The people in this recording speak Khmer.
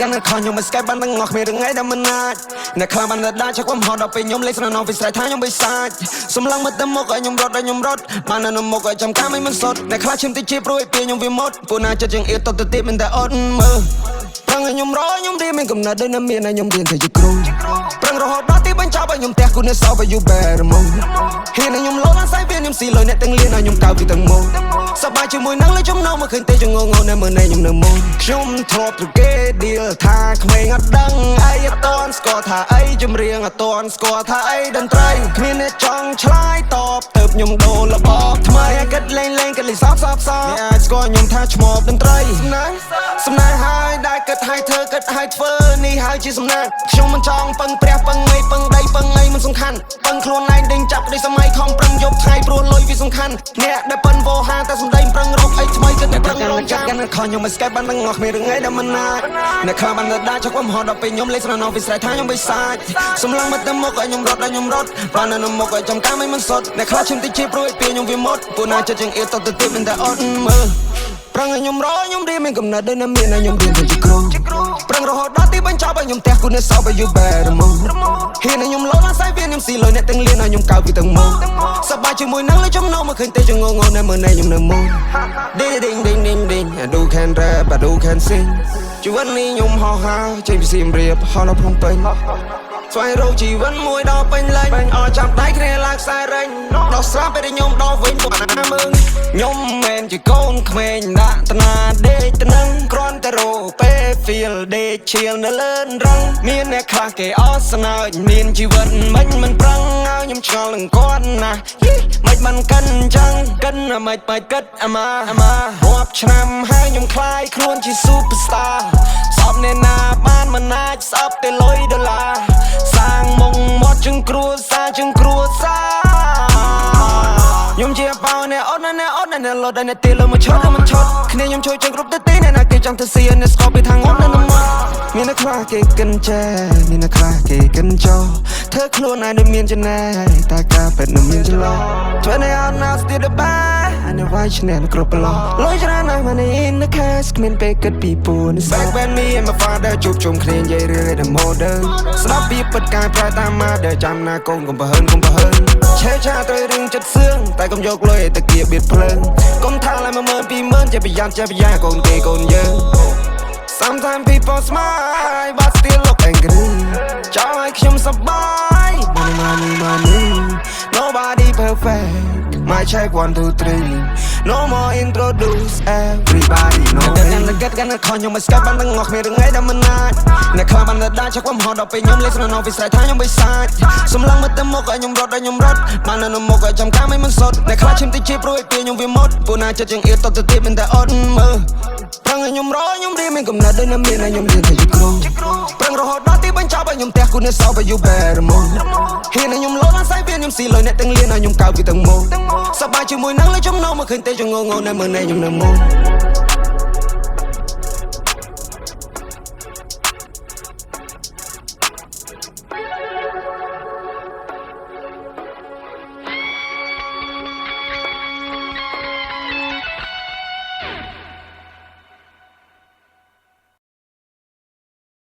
กันขอខ្ញុំមិនស្កេបបាននឹងងស់គ្មានរឿងអីដែលមិនអាចអ្នកខ្លះបានតែដាក់ខ្ញុំហត់ដល់ពេលខ្ញុំលេងស្រណោវិស្រ័យថាខ្ញុំបិសាចសំឡងមកទៅមុខឲ្យខ្ញុំរត់បាននៅមុខឲ្យចាំកាមិនមិនសត់អ្នកខ្លះឈាមតិចជាព្រួយពេលខ្ញុំវាមុតពូណាចិត្តជាងអៀតទៅទៀតមិនតែអត់មើលប្រឹងឲ្យខ្ញុំរខ្ញុំរៀនមានកំណត់ដូចនៅមានឲ្យខ្ញុំរៀនទៅជាគ្រូប្រឹងរហូតដល់ទីបញ្ចប់ឲ្យខ្ញុំផ្ទះគូនេះសោបឲ្យយូបែរមកហ៊ានឲ្យខ្ញុំលោឡើងសាយវាខ្ញុំស៊ីលុយអ្នកទាំងលៀនឲ្យខ្ញុំកៅពីទាំងមកសប្បាយជាមួយនឹងលេចចំណងមកឃើញទេចងងនៅមើលនៃខ្ញុំនៅមកខ្ញុំធ្លាប់ទៅគេឌីលថាក្មេងអត់ដឹងអីអត់តន់ស្គាល់ថាអីចម្រៀងអត់តន់ស្គាល់ថាអីតន្ត្រីគ្មានអ្នកចង់ឆ្លើយតបទៅខ្ញុំដូររបបថ្មីគិតលេងគិតលេងសោកអ្នកអាចស្គាល់ខ្ញុំថាឈ្មោះតន្ត្រីសំណាងហើយដែលគិតឲ្យធ្វើគិតឲ្យធ្វើនេះហើយជាសំណាងខ្ញុំមិនចង់ពឹងព្រះពឹងអីពឹងដីពឹងអីមិនសំខាន់ពឹងខ្លួនឯងដេញចាប់ក្តីសម័យខំប្រឹងយកថ្ងៃព្រោះលុយវាសំខាន់អ្នកដែលប៉ិនវោហាតែសំដីប្រឹងរកអីថ្មីគិតតែប្រឹងរកចាំខំខ្ញុំមិនស្កេបបាននឹងងស់គ្មានរឿងអីដែលមិនអាចអ្នកខ្លះបានតែដាក់ខ្ញុំហត់ដល់ពេលខ្ញុំលេងស្រណោវិស្រ័យថាខ្ញុំបិសាចសំឡងមកទៅមុខឲ្យខ្ញុំរត់បាននៅមុខឲ្យចាំកាមិនមិនសត់អ្នកខ្លះឈាមតិចជាព្រួយពេលខ្ញុំវាមុតពូណាចិត្តជាងអៀតទៅទៀតមិនតែអត់មើលប្រឹងឲ្យខ្ញុំខ្ញុំរៀនមានកំណត់ដូចនៅមានឲ្យខ្ញុំរៀនទៅជាគ្រូប្រឹងរហូតដល់ទីបញ្ចប់ឲ្យខ្ញុំផ្ទះគូនេះសោបឲ្យយូបែរមកហ៊ានឲ្យខ្ញុំលោឡើងសាយវាខ្ញុំស៊ីលុយអ្នកទាំងលៀនឲ្យខ្ញុំកៅពីទាំងមកសប្បាយជាមួយនឹងលេចចំណងមកឃើញទេចងងនៅមើលនៃខ្ញុំនៅមក Ding I do can rap I do can sing ជីវិតនេះខ្ញុំហោះហើរចេញពីសៀមរាបហោះនៅភ្នំពេញស្វែងរកជីវិតមួយដល់ពេញលេញអស់ចាំដៃគ្នាឡើងខ្សែរែងដល់ស្រាប់ពេលខ្ញុំដល់វិញពួកណាមើងខ្ញុំមិនជាកូនក្មេងដាក់តាណាដេកទៅនឹងគ្រាន់តែរោពេល feel ដេកឈៀលនៅលើរងមានអ្នកខ្លះគេអស់ស្នើចមានជីវិតមិនប្រឹងឲ្យខ្ញុំឆ្ងល់នឹងគាត់ណាមិនមិនកិនចឹងកិនមិនបាច់គិតអាម៉ារាប់ឆ្នាំហើយខ្ញុំខ្លាយខ្លួនជា superstar សពអ្នកណាបានមិនអាចស្អប់តែលុយដុល្លារសាងមុងមាត់ជឹងគ្រួសារខ្ញុំជាបោអ្នកអត់ណាអ្នកលត់អ្នកទីលើមកឈត់មិនឈត់គ្នាខ្ញុំជួយជើងគ្រប់ទៅទីអ្នកណាគេចង់ទៅសៀនអ្នកស្គប់ពីខាងងត់នៅមកមានអ្នកខ្លះគេកិនចែមានអ្នកខ្លះគេកិនចោធ្វើខ្លួនឯងដូចមានចំណែតែការពិតនៅមានច្រឡំធ្វើអ្នកអត់ណាស្ទើរបាអានេះវាយឈ្នះគ្រប់ប្រឡោះលុយច្រើនណាស់មកនេះ in the cash គ្មានពេលគិតពីពូន Back when me and my father ជួបជុំគ្នានិយាយរឿងតែ model ស្ដាប់ពីពិតការប្រើតាមមកដែលចាំណាកូនកុំប្រហឹងឆេឆាទៅរឿងចិត្តសឿងតែកុំយកលុយឲ្យតាគៀបៀតភ្លើងកុំថាឡើយ120,000ចេះប្រយ័ត្នកូនគេកូនយើង Sometimes people smile but still look angry ចង់ឲ្យខ្ញុំសប្បាយ Money Nobody perfect My check 1 2 3 No more introduce everybody know กันខំខ្ញុំមិនស្កេបបាននឹងងស់គ្មានរឿងអីដែលមិនអាចអ្នកខ្លះបានតែដាក់ខ្ញុំហត់ដល់ពេលខ្ញុំលេងស្រណោវិស្រ័យថាខ្ញុំបិសាចសំឡងមកទៅមុខឲ្យខ្ញុំរត់បាននៅមុខឲ្យចាំកាមិនសត់អ្នកខ្លះឈាមតិចជាព្រួយពេលខ្ញុំវាមុតពូណាចិត្តជាងអៀតទៅទៀតមិនតែអត់មើលប្រឹងឲ្យខ្ញុំរៀនមានកំណត់ដូចនៅមានឲ្យខ្ញុំរៀនទៅជាគ្រូប្រឹងរហូតដល់ទីបញ្ចប់ឲ្យខ្ញុំផ្ទះគូនេះសោបឲ្យយូបែរមកហ៊ានឲ្យខ្ញុំលោឡើងសាយវាខ្ញុំស៊ីលុយអ្នកទាំងលៀនឲ្យខ្ញុំកៅពីទាំងមកសប្បាយជាមួយនឹងលេចចំណងមកឃើញទេចងងនៅមើលនៃខ្ញុំនៅមក